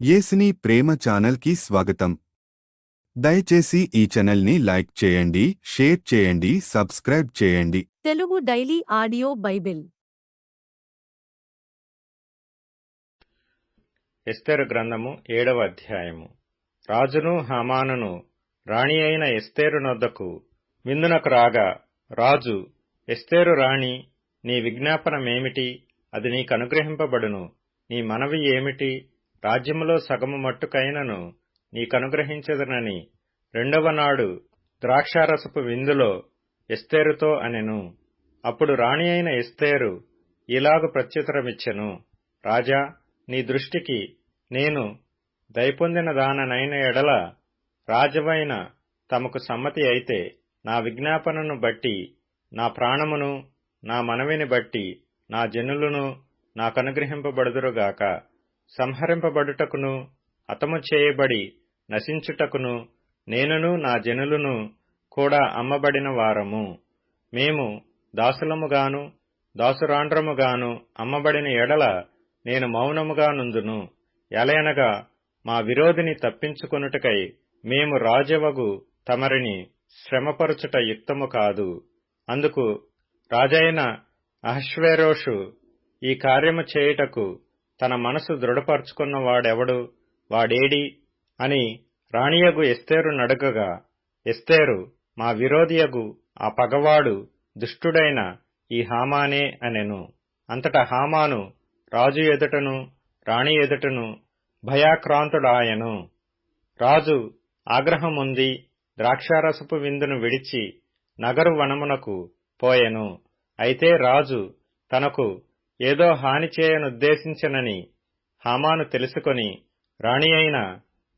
యేసుని ప్రేమ ఛానల్కి స్వాగతం. దయచేసి ఈ ఛానల్ని లైక్ చేయండి, షేర్ చేయండి, సబ్స్క్రైబ్ చేయండి. తెలుగు డైలీ ఆడియో బైబిల్ ఎస్తేరు గ్రంథము 7వ అధ్యాయము. రాజును హామానును రాణి అయిన ఎస్తేరు నొద్దకు విందునకు రాగా, రాజు, ఎస్తేరు రాణి, నీ విజ్ఞాపనమేమిటి? అది నీకు అనుగ్రహింపబడును. నీ మనవి ఏమిటి? రాజ్యములో సగము మట్టుకైనను నీకనుగ్రహించదనని రెండవ నాడు ద్రాక్షారసపు విందులో ఎస్తేరుతో అనెను. అప్పుడు రాణి అయిన ఎస్తేరు ఇలాగు ప్రత్యుత్తరమిచ్చెను. రాజా, నీ దృష్టికి నేను దయపొందిన దాననైన ఎడల రాజవైన తమకు సమ్మతి అయితే నా విజ్ఞాపనను బట్టి నా ప్రాణమును నా మనవిని బట్టి నా జనులను నాకనుగ్రహింపబడుదురుగాక. సంహరింపబడుటకును హతము చేయబడి నశించుటకును నేనును నా జనులను కూడా అమ్మబడిన వారము. మేము దాసులముగాను దాసురాండ్రముగాను అమ్మబడిన ఎడల నేను మౌనముగా నుందును. ఎలయనగా మా విరోధిని తప్పించుకొనుటకై మేము రాజవగు తమరిని శ్రమపరచుట యుక్తము కాదు. అందుకు రాజైన అహష్వేరోషు ఈ కార్యము చేయుటకు తన మనసు దృఢపరచుకున్నవాడెవడు? వాడేడి అని రాణియగు ఎస్తేరు నడుగగా, ఎస్తేరు, మా విరోధియగు ఆ పగవాడు దుష్టుడైన ఈ హామానే అనెను. అంతటా హామాను రాజు ఎదుటను రాణి ఎదుటను భయాక్రాంతుడాయెను. రాజు ఆగ్రహముంది ద్రాక్షారసపు విందును విడిచి నగరు వనమునకు పోయెను. అయితే రాజు తనకు ఏదో హాని చేయనుద్దేశించెనని హామాను తెలుసుకొని రాణి అయిన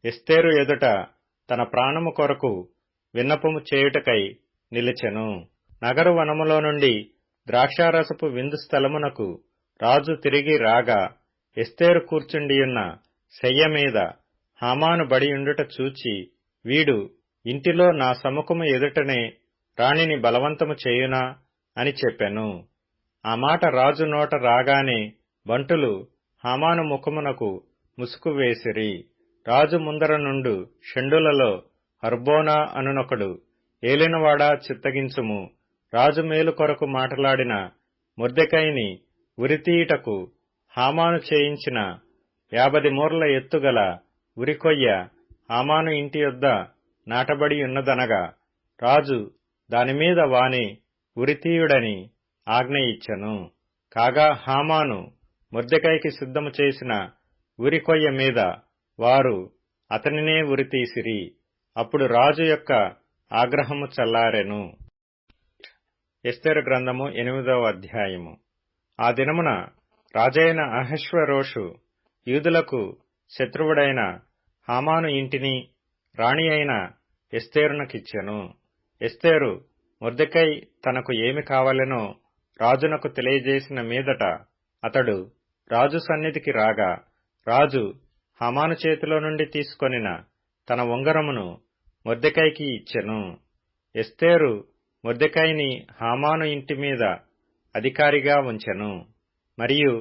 ఎస్తేరు ఎదుట తన ప్రాణము కొరకు విన్నపము చేయుటకై నిలిచెను. నగరు వనములో నుండి ద్రాక్షారసపు విందు స్థలమునకు రాజు తిరిగి రాగా, ఎస్తేరు కూర్చుండియున్న శయ్య మీద హామాను బడియుండుట చూచి, వీడు ఇంటిలో నా సముఖము ఎదుటనే రాణిని బలవంతము చేయునా అని చెప్పెను. ఆ మాట రాజు నోట రాగానే బంటులు హామాను ముఖమునకు ముసుగు వేసిరి. రాజు ముందర నుండు షండులలో హర్బోనా అనునొకడు, ఏలినవాడా, చిత్తగించుము, రాజు మేలు కొరకు మాటలాడిన మొర్దెకైని ఉరితీయుటకు హామాను చేయించిన 50 మూరల ఎత్తుగల ఉరికొయ్య హామాను ఇంటి యొద్ద నాటబడి ఉన్నదనగా, రాజు దానిమీద వాని ఉరితీయుడని ఆజ్ఞ ఇచ్చెను. కాగా హామాను మొర్దెకైకి సిద్ధము చేసిన ఉరికొయ్య మీద వారు అతనినే ఉరితీసిరి. అప్పుడు రాజు యొక్క ఆగ్రహము చల్లారెను. ఎస్తేరు గ్రంథము 8వ అధ్యాయము. ఆ దినమున రాజైన అహష్వేరోషు యూదులకు శత్రువుడైన హామాను ఇంటిని రాణి అయిన ఎస్తేరునకిచ్చెను. ఎస్తేరు మొర్దెకై తనకు ఏమి కావలెనో రాజునకు తెలియజేసిన మీదట అతడు రాజు సన్నిధికి రాగా, రాజు హామాను చేతిలో నుండి తీసుకొనిన తన ఉంగరమును మొర్దెకైకి ఇచ్చెను. ఎస్తేరు మొర్దెకైని హామాను ఇంటి మీద అధికారిగా ఉంచెను. మరియు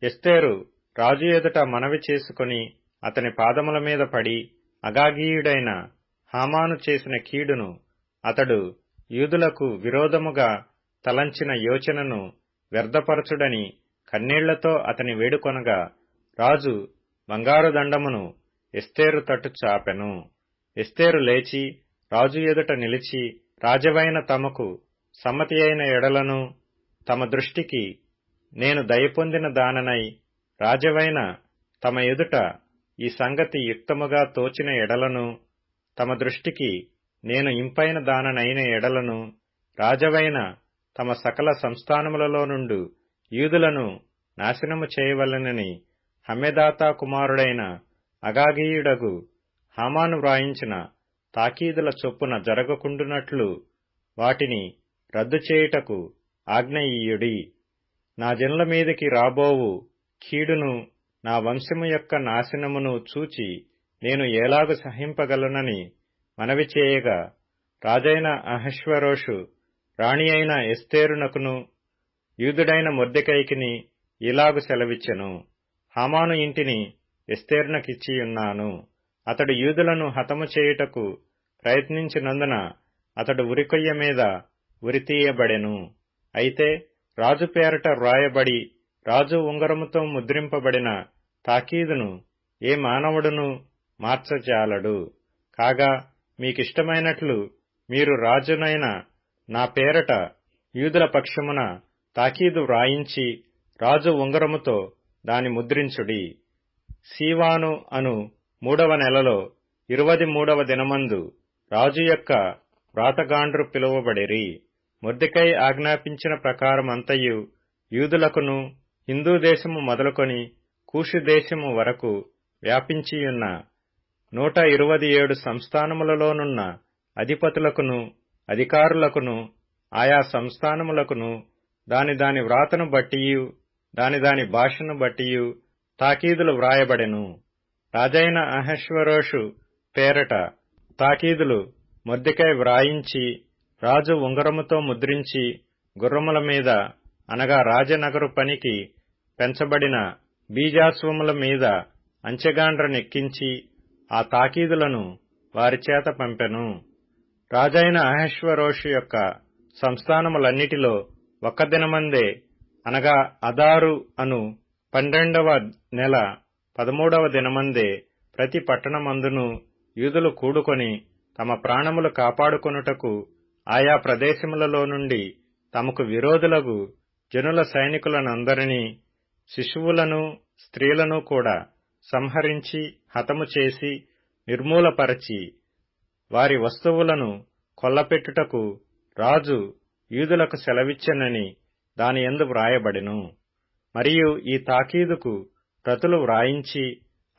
ఎస్తేరు రాజు ఎదుట మనవి చేసుకుని అతని పాదముల మీద పడి, అగాగీయుడైన హామాను చేసిన కీడును, అతడు యూదులకు విరోధముగా తలంచిన యోచనను వ్యర్థపరచుడని కన్నీళ్లతో అతని వేడుకొనగా, రాజు బంగారు దండమును ఎస్తేరు తట్టు చాపెను. ఎస్తేరు లేచి రాజు ఎదుట నిలిచి, రాజవైన తమకు సమ్మతి అయిన ఎడలను తమ దృష్టికి నేను దయపొందిన దాననై రాజవైన తమ ఎదుట ఈ సంగతి యుక్తముగా తోచిన ఎడలను తమ దృష్టికి నేను ఇంపైన దాననైన ఎడలను రాజవైన తమ సకల సంస్థానములలో నుండు యూదులను నాశనము చేయవలెనని హమ్మెదాతా కుమారుడైన అగాగీయుడగు హామాను వ్రాయించిన తాకీదుల చొప్పున జరగకుండునట్లు వాటిని రద్దు చేయుటకు ఆజ్ఞ ఇయ్యుడి. నా జనుల మీదికి రాబోవు కీడును నా వంశము యొక్క నాశనమును చూచి నేను ఎలాగు సహింపగలనని మనవి చేయగా, రాజైన అహష్వేరోషు రాణి అయిన ఎస్తేరునకును యూదుడైన మొర్దెకైకిని ఇలాగు సెలవిచ్చెను. హామాను ఇంటిని ఎస్తేరునకిచ్చియున్నాను. అతడు యూదులను హతము చేయుటకు ప్రయత్నించినందున అతడు ఉరికొయ్య మీద ఉరితీయబడెను. అయితే రాజు పేరట వ్రాయబడి రాజు ఉంగరముతో ముద్రింపబడిన తాకీదును ఏ మానవుడును మార్చజాలడు. కాగా మీకిష్టమైనట్లు మీరు రాజునైన నా పేరట యూదుల పక్షమున తాకీదు వ్రాయించి రాజు ఉంగరముతో దాని ముద్రించుడి. సీవాను అను 3వ నెలలో 23వ దినమందు రాజు యొక్క వ్రాతగాండ్రు పిలువబడిరి. మొర్దెకై ఆజ్ఞాపించిన ప్రకారమంతయు యూదులకును హిందూ దేశము మొదలుకొని కూషు దేశము వరకు వ్యాపించియున్న 127 సంస్థానములలోనున్న అధిపతులకును అధికారులకును ఆయా సంస్థానములకును దాని వ్రాతను బట్టియు దాని భాషను బట్టియు తాకీదులు వ్రాయబడెను. రాజైన అహష్వేరోషు పేరట తాకీదులు మొర్దెకై వ్రాయించి రాజు ఉంగరముతో ముద్రించి గుర్రముల మీద అనగా రాజనగరు పనికి పెంచబడిన బీజాశ్వముల మీద అంచెగాండ్రనెక్కించి ఆ తాకీదులను వారిచేత పంపెను. రాజైన అహష్వేరోషు యొక్క సంస్థానములన్నిటిలో ఒక్క దినమందే అనగా అదారు అను 12వ నెల 13వ దినమందే ప్రతి పట్టణమందును యూదులు కూడుకొని తమ ప్రాణములు కాపాడుకొనుటకు ఆయా ప్రదేశములలో నుండి తమకు విరోధులగు జనుల సైనికులనందరినీ శిశువులను స్త్రీలను కూడా సంహరించి హతము చేసి నిర్మూలపరచి వారి వస్తువులను కొల్లపెట్టుటకు రాజు యూదులకు సెలవిచ్చెనని దానియందు వ్రాయబడెను. మరియు ఈ తాకీదుకు ప్రతులు వ్రాయించి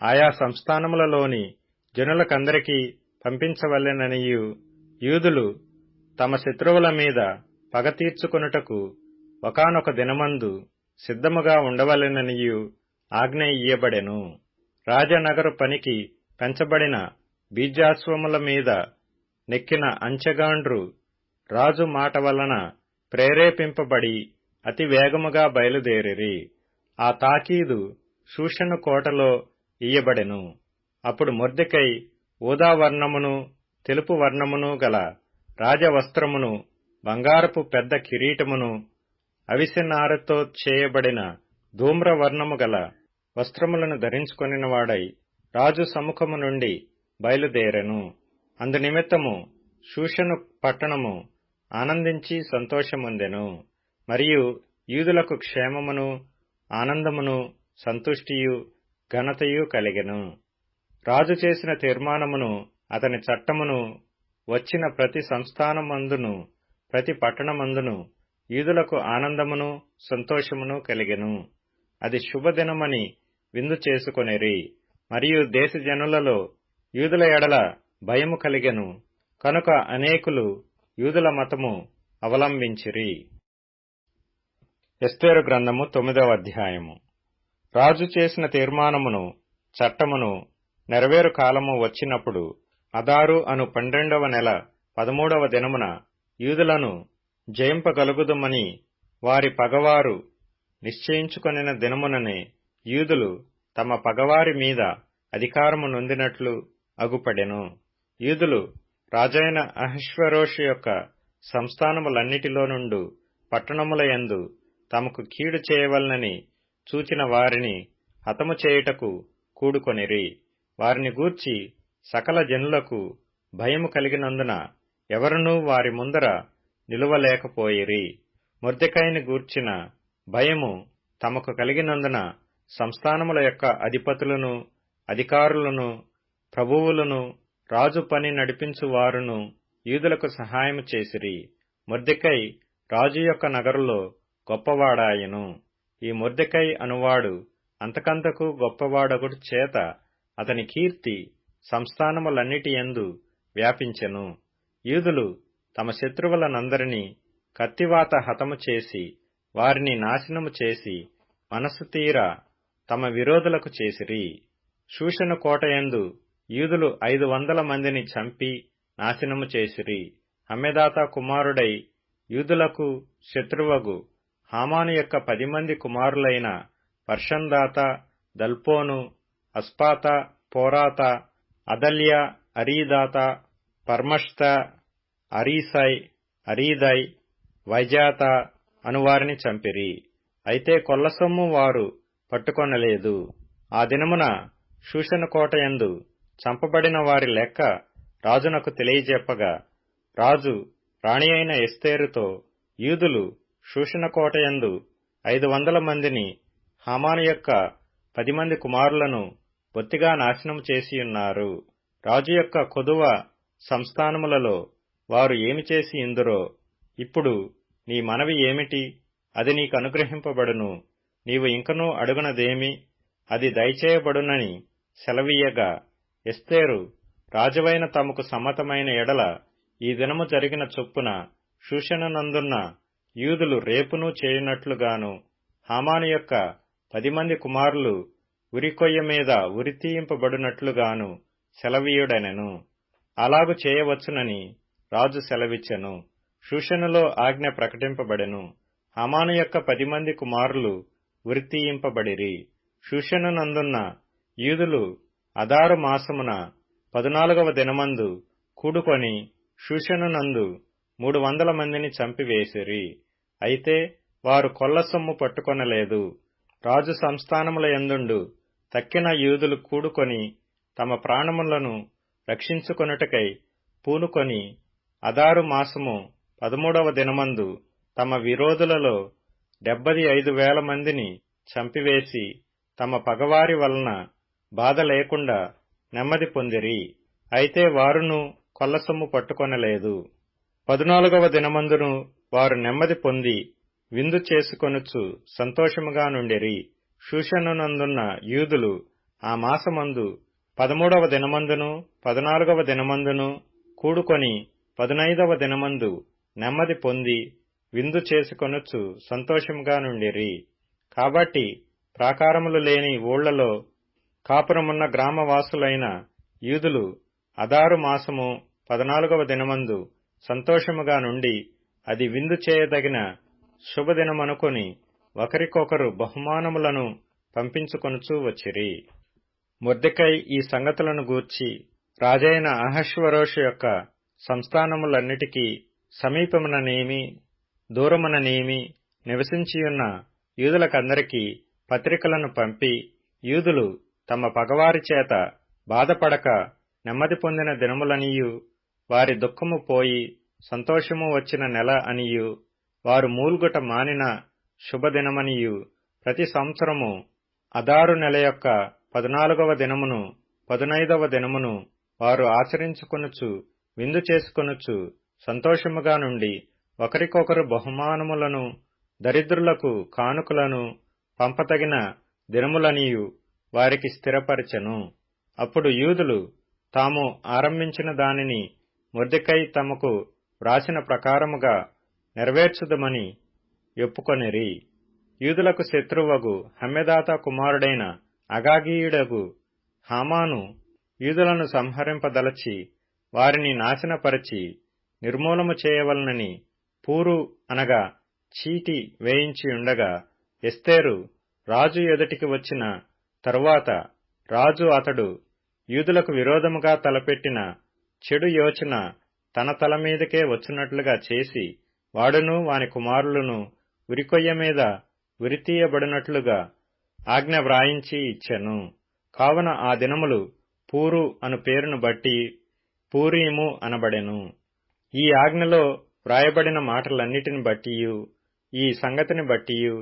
ఆయా సంస్థానములలోని జనులకందరికీ పంపించవలెననియు యూదులు తమ శత్రువుల మీద పగ తీర్చుకొనుటకు ఒకానొక దినమందు సిద్ధముగా ఉండవలెననియు ఆజ్ఞ ఇయ్యబడెను. రాజనగరు పనికి పెంచబడిన బీజాశ్వముల మీద నెక్కిన అంచెగాండ్రు రాజు మాట వలన ప్రేరేపింపబడి అతి వేగముగా బయలుదేరిరి. ఆ తాకీదు షూషను కోటలో ఇయ్యబడెను. అప్పుడు మొర్దెకై ఊదావర్ణమును తెలుపు వర్ణమును గల రాజవస్త్రమును బంగారపు పెద్ద కిరీటమును అవిసెనారతో చేయబడిన ధూమ్రవర్ణము గల వస్త్రములను ధరించుకొనినవాడై రాజు సముఖము నుండి బయలుదేరెను. అందునిమిత్తము షూషను పట్టణము ఆనందించి సంతోషముందెను. మరియు యూదులకు క్షేమమును ఆనందమును సంతుష్టియు ఘనతయు కలిగెను. రాజు చేసిన తీర్మానమును అతని చట్టమును వచ్చిన ప్రతి సంస్థానమందును ప్రతి పట్టణమందును యూదులకు ఆనందమును సంతోషమును కలిగెను. అది శుభదినమని విందు చేసుకొనిరి. మరియు దేశజనులలో యూదుల ఎడల భయము కలిగెను. కనుక అనేకులు యూదుల మతము అవలంబించిరి. ఎస్తేరు గ్రంథము 9వ అధ్యాయము. రాజు చేసిన తీర్మానమును చట్టమును నెరవేరు కాలము వచ్చినప్పుడు అదారు అను 12వ నెల 13వ దినమున యూదులను జయింపగలుగుదుమని వారి పగవారు నిశ్చయించుకొనిన దినముననే యూదులు తమ పగవారి మీద అధికారము నొందినట్లు అగుపడెను. యూదులు రాజైన అహష్వేరోషు యొక్క సంస్థానములన్నిటిలో నుండు పట్టణములయందు తమకు కీడు చేయవలనని చూచిన వారిని హతము చేయుటకు కూడుకొనిరి. వారిని గూర్చి సకల జనులకు భయము కలిగినందున ఎవరునూ వారి ముందర నిలువలేకపోయిరి. మొర్దెకైని గూర్చిన భయము తమకు కలిగినందున సంస్థానముల యొక్క అధిపతులను అధికారులను ప్రభువులను రాజు పని నడిపించువారును యూదులకు సహాయము చేసిరి. మొర్దెకై రాజు యొక్క నగరులో గొప్పవాడాయెను. ఈ మొర్దెకై అనువాడు అంతకంతకు గొప్పవాడొకటి చేత అతని కీర్తి సంస్థానములన్నిటి యందు వ్యాపించెను. యూదులు తమ శత్రువులనందరినీ కత్తివాత హతము చేసి వారిని నాశనము చేసి మనసు తీర తమ విరోధులకు చేసిరి. షూషను కోటయందు యూదులు 500 మందిని చంపి నాశనము చేసిరి. హమ్మెదాతా కుమారుడై యూదులకు శత్రువగు హామాను యొక్క 10 మంది కుమారులైన పర్షందాత, దల్పోను, అస్పాత, పోరాత, అదల్య, అరీదాత, పర్మష్త, అరీసై, అరీదై, వైజాత అనువారిని చంపిరి. అయితే కొల్లసొమ్ము వారు పట్టుకొనలేదు. ఆ దినమున షూషను కోటయందు చంపబడిన వారి లెక్క రాజునకు తెలియజెప్పగా, రాజు రాణి అయిన ఎస్తేరుతో, యూదులు షూషను కోటయందు 500 మందిని, హామాను యొక్క 10 మంది కుమారులను బొత్తిగా నాశనము చేసియున్నారు. రాజు యొక్క కొదువ సంస్థానములలో వారు ఏమి చేసి ఇందురో. ఇప్పుడు నీ మనవి ఏమిటి? అది నీకు అనుగ్రహింపబడును. నీవు ఇంకనూ అడుగునదేమి? అది దయచేయబడునని సెలవీయగా, ఎస్తేరు రాజువైన తమకు సమ్మతమైన ఎడల ఈ దినము జరిగిన చొప్పున షూషనునందున్న యూదులు రేపును చేయునట్లుగాను, హామాను యొక్క 10 మంది కుమారులు ఉరికొయ్య మీద ఉరితీయింపబడినట్లుగాను సెలవీయుడనెను. అలాగు చేయవచ్చునని రాజు సెలవిచ్చెను. షూషనులో ఆజ్ఞ ప్రకటింపబడెను. హామాను యొక్క 10 మంది కుమారులు ఉరితీయింపబడిరి. షూషనునందున్న యూదులు అదారు మాసమున 14వ దినమందు కూడుకొని షూషనునందు 300 మందిని చంపివేసిరి. అయితే వారు కొల్లసొమ్ము పట్టుకొనలేదు. రాజు సంస్థానముల యందుండు తక్కిన యూదులు కూడుకొని తమ ప్రాణములను రక్షించుకొనుటకై పూనుకొని అదారు మాసము 13వ దినమందు తమ విరోధులలో 75,000 మందిని చంపివేసి తమ పగవారి వలన బాధ లేకుండా నెమ్మది పొందిరి. అయితే వారును కొల్లసొమ్ము పట్టుకొనలేదు. 14వ దినమందును వారు నెమ్మది పొంది విందు చేసుకొనుచు సంతోషముగా నుండిరి. షూషనునందున్న యూదులు ఆ మాసమందు 13వ దినమందును 14వ దినమందును కూడుకొని 15వ దినమందు నెమ్మది పొంది విందు చేసుకొనుచు సంతోషముగా నుండిరి. కాబట్టి ప్రాకారములు లేని ఊళ్లలో కాపురమున్న గ్రామవాసులైన యూదులు అదారు మాసము 14వ దినమందు సంతోషముగా నుండి అది విందు చేయదగిన శుభదినమనుకొని ఒకరికొకరు బహుమానములను పంపించుకొనుచూ వచ్చిరి. మొర్దెకై ఈ సంగతులను గూర్చి రాజైన అహష్వేరోషు యొక్క సంస్థానములన్నిటికీ సమీపముననేమి దూరముననేమి నివసించియున్న యూదులకందరికీ పత్రికలను పంపి, యూదులు తమ పగవారి చేత బాధపడక నెమ్మది పొందిన దినములనియు, వారి దుఃఖము పోయి సంతోషము వచ్చిన నెల అనియు, వారు మూల్గుట మానిన శుభదినమనియు, ప్రతి సంవత్సరము అదారు నెల యొక్క 14వ దినమును 15వ దినమును వారు ఆచరించుకొనుచు విందు చేసుకొనుచు సంతోషముగా నుండి ఒకరికొకరు బహుమానములను దరిద్రులకు కానుకలను పంపతగిన దినములనియు వారికి స్థిరపరచెను. అప్పుడు యూదులు తాము ఆరంభించిన దానిని మొర్దెకై తమకు వ్రాసిన ప్రకారముగా నెరవేర్చుదమని ఒప్పుకొనిరి. యూదులకు శత్రువగు హమ్మెదాత కుమారుడైన అగాగీయుడగు హామాను యూదులను సంహరింపదలచి వారిని నాశనపరచి నిర్మూలము చేయవలనని పూరు అనగా చీటి వేయించియుండగా, ఎస్తేరు రాజు ఎదుటికి వచ్చిన తరువాత రాజు అతడు యూదులకు విరోధముగా తలపెట్టిన చెడు యోచన తన తల మీదకే వచ్చినట్లుగా చేసి, వాడును వాని కుమారులను ఉరికొయ్య మీద ఉరితీయబడినట్లుగా ఆజ్ఞ వ్రాయించి ఇచ్చెను. కావున ఆ దినములు పూరు అను పేరును బట్టి పూరీము అనబడెను. ఈ ఆజ్ఞలో వ్రాయబడిన మాటలన్నిటిని బట్టియు, ఈ సంగతిని బట్టియు,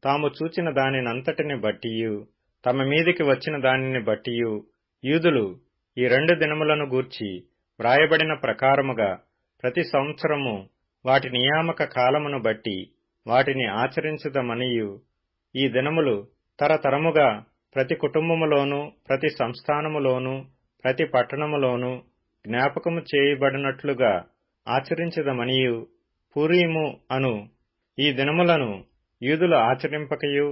తాము చూచిన దానినంతటిని బట్టియు, తమ మీదికి వచ్చిన దానిని బట్టియు, యూదులు ఈ 2 దినములను గూర్చి వ్రాయబడిన ప్రకారముగా ప్రతి సంవత్సరము వాటి నియామక కాలమును బట్టి వాటిని ఆచరించుదమనియు, ఈ దినములు తరతరముగా ప్రతి కుటుంబములోను ప్రతి సంస్థానములోను ప్రతి పట్టణములోను జ్ఞాపకము చేయబడినట్లుగా ఆచరించదమనియు, పూరీము అను ఈ దినములను యూదులు ఆచరింపకయు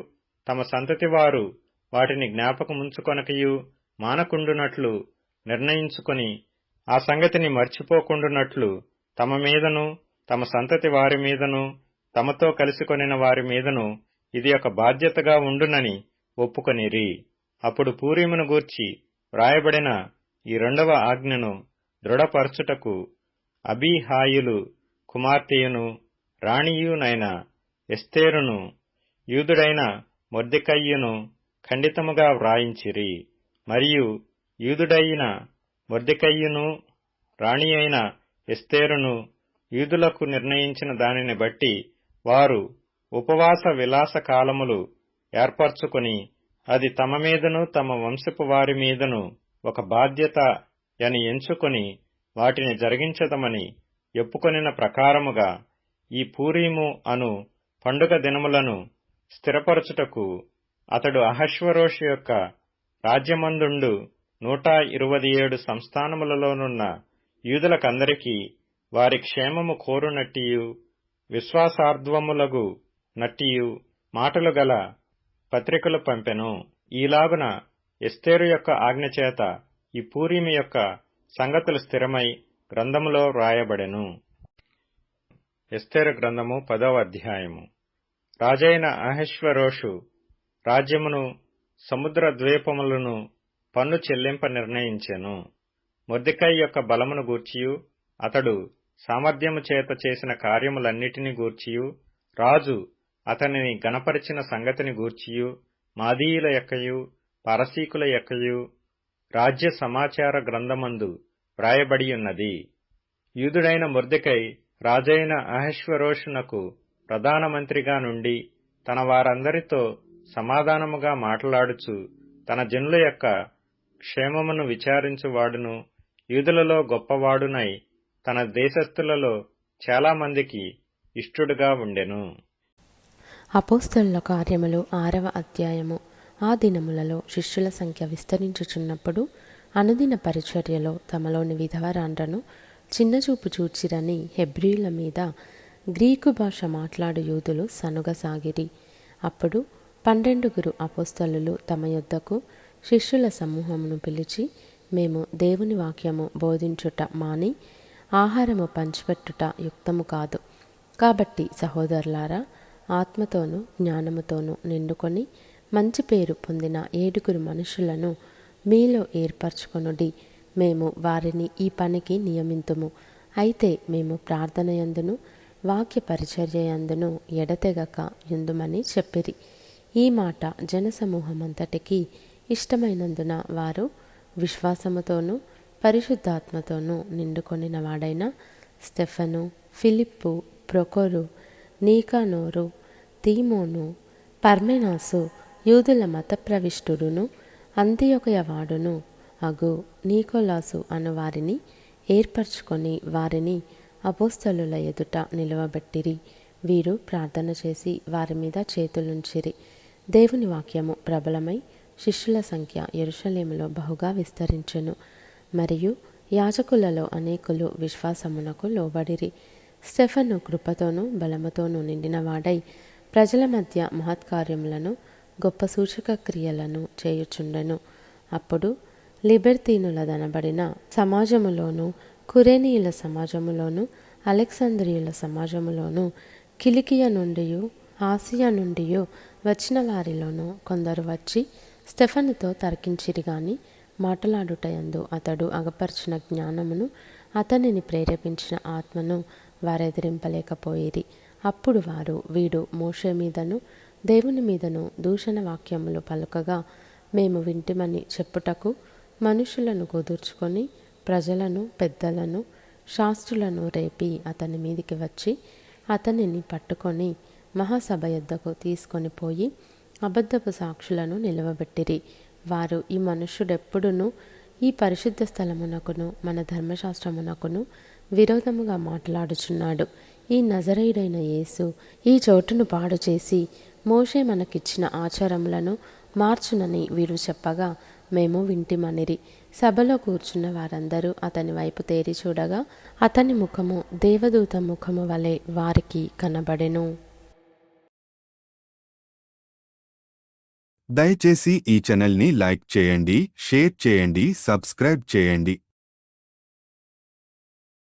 తమ సంతతి వారు వాటిని జ్ఞాపకముంచుకొనకయు మానకుండునట్లు నిర్ణయించుకొని, ఆ సంగతిని మర్చిపోకుండునట్లు తమ మీదను తమ సంతతి వారి మీదను తమతో కలిసికొనిన వారి మీదను ఇది ఒక బాధ్యతగా ఉండునని ఒప్పుకొనిరి. అప్పుడు పూరీమును గూర్చి వ్రాయబడిన ఈ రెండవ ఆజ్ఞను దృఢపరచుటకు అబీహాయిలు కుమార్తెయును రాణియునైన ఎస్తేరును యూదుడైన మొర్దెకయ్యును ఖండితముగా వ్రాయించిరి. మరియు యూదుడైన మొర్దెకయ్యును రాణి అయిన ఎస్తేరును యూదులకు నిర్ణయించిన దానిని బట్టి వారు ఉపవాస విలాస కాలములు ఏర్పరచుకొని అది తమ మీదను తమ వంశపు వారి మీదను ఒక బాధ్యత అని ఎంచుకొని వాటిని జరిగించదమని ఒప్పుకొనిన ప్రకారముగా ఈ పూరీము అను పండుగ దినములను స్థిరపరచుటకు అతడు అహష్వేరోషు యొక్క రాజ్యమందుండు 127 సంస్థానములలోనున్న యూదులకందరికీ వారి క్షేమము కోరునట్టియు విశ్వాసార్ధవములగు నట్టియు మాటలు గల పత్రికలు పంపెను. ఈలాగున ఎస్తేరు యొక్క ఆజ్ఞచేత ఈ పూరీము యొక్క సంగతులు స్థిరమై గ్రంథములో వ్రాయబడెను. ఎస్తేరు గ్రంథము 10వ అధ్యాయము. రాజైన అహష్వేరోషు రాజ్యమును సముద్ర ద్వీపములను పన్ను చెల్లింప నిర్ణయించెను. మొర్దెకై యొక్క బలమును గూర్చియు అతడు సామర్థ్యము చేత చేసిన కార్యములన్నిటిని గూర్చియు రాజు అతనిని గణపరిచిన సంగతిని గూర్చియు మాదీయుల యొక్కయు పారసీకుల యొక్కయు రాజ్య సమాచార గ్రంథమందు వ్రాయబడియున్నది. యూదుడైన మొర్దెకై రాజైన అహష్వేరోషునకు ప్రధానమంత్రిగా నుండి తన వారందరితో సమాధానముగా మాట్లాడుచు తన జనుల యొక్క క్షేమమును విచారించువాడును యూదులలో గొప్పవాడునై తన దేశస్థులలో చాలామందికి ఇష్టుడుగా ఉండెను. అపోస్తలుల కార్యములు 6వ అధ్యాయము. ఆ దినములలో శిష్యుల సంఖ్య విస్తరించుచున్నప్పుడు అనుదిన పరిచర్యలో తమలోని విధవరాండ్రను చిన్నచూపు చూచిరని హెబ్రీయుల మీద గ్రీకు భాష మాట్లాడు యూదులు సనుగసాగిరి. అప్పుడు 12 అపోస్తలులు తమ యొద్దకు శిష్యుల సమూహమును పిలిచి, మేము దేవుని వాక్యము బోధించుట మాని ఆహారము పంచిపెట్టుట యుక్తము కాదు. కాబట్టి సహోదరులారా, ఆత్మతోనూ జ్ఞానముతోనూ నిండుకొని మంచి పేరు పొందిన 7 మనుషులను మీలో ఏర్పరచుకొనుడి. మేము వారిని ఈ పనికి నియమింతుము. అయితే మేము ప్రార్థనయందును వాక్య పరిచర్యయందును ఎడతెగక యుందుమని చెప్పిరి. ఈ మాట జనసమూహమంతటికీ ఇష్టమైనందున వారు విశ్వాసముతోనూ పరిశుద్ధాత్మతోనూ నిండుకొనిన వాడైన స్టెఫను, ఫిలిప్పు, ప్రొకొరు, నీకానోరు, తీమోను, పర్మెనాసు, యూదుల మత ప్రవిష్టుడును అంతియొకయవాడును అగు నీకోలాసు అను వారిని ఏర్పరచుకొని వారిని అపోస్తలుల ఎదుట నిలువబెట్టిరి. వీరు ప్రార్థన చేసి వారి మీద చేతులుంచిరి. దేవుని వాక్యము ప్రబలమై శిష్యుల సంఖ్య యెరూషలేములో బహుగా విస్తరించెను. మరియు యాజకులలో అనేకులు విశ్వాసమునకు లోబడిరి. స్టెఫను కృపతోనూ బలముతోనూ నిండినవాడై ప్రజల మధ్య మహత్కార్యములను గొప్ప సూచక క్రియలను చేయుచుండెను. అప్పుడు లిబెర్తీనులదనబడిన సమాజములోను, కురేనీయుల సమాజములోను, అలెగ్జాంద్రియుల సమాజములోను, కిలికియ నుండియు ఆసియా నుండియు వచ్చిన వారిలోనూ కొందరు వచ్చి స్టెఫనుతో తర్కించిరి గాని మాటలాడుటయందు అతడు అగపర్చిన జ్ఞానమును అతనిని ప్రేరేపించిన ఆత్మను వారెదిరింపలేకపోయిరి. అప్పుడు వారు, వీడు మోషే మీదను దేవుని మీదను దూషణ వాక్యములు పలుకగా మేము వింటిమని చెప్పుటకు మనుషులను కుదుర్చుకొని ప్రజలను, పెద్దలను, శాస్త్రులను రేపి అతని మీదికి వచ్చి అతనిని పట్టుకొని మహాసభ యొద్దకు తీసుకొని పోయి అబద్ధపు సాక్షులను నిలవబెట్టిరి. వారు, ఈ మనుష్యుడెప్పుడునూ ఈ పరిశుద్ధ స్థలమునకును మన ధర్మశాస్త్రమునకును విరోధముగా మాట్లాడుచున్నాడు. ఈ నజరేయుడైన యేసు ఈ చోటును పాడు చేసి మోషే మనకిచ్చిన ఆచారములను మార్చునని వీరు చెప్పగా మేము వింటిమనిరి. సభలో కూర్చున్న వారందరూ అతని వైపు తేరి చూడగా అతని ముఖము దేవదూత ముఖము వలె వారికి కనబడెను. దయచేసి ఈ ఛానల్ని లైక్ చేయండి, షేర్ చేయండి, సబ్స్క్రైబ్ చేయండి.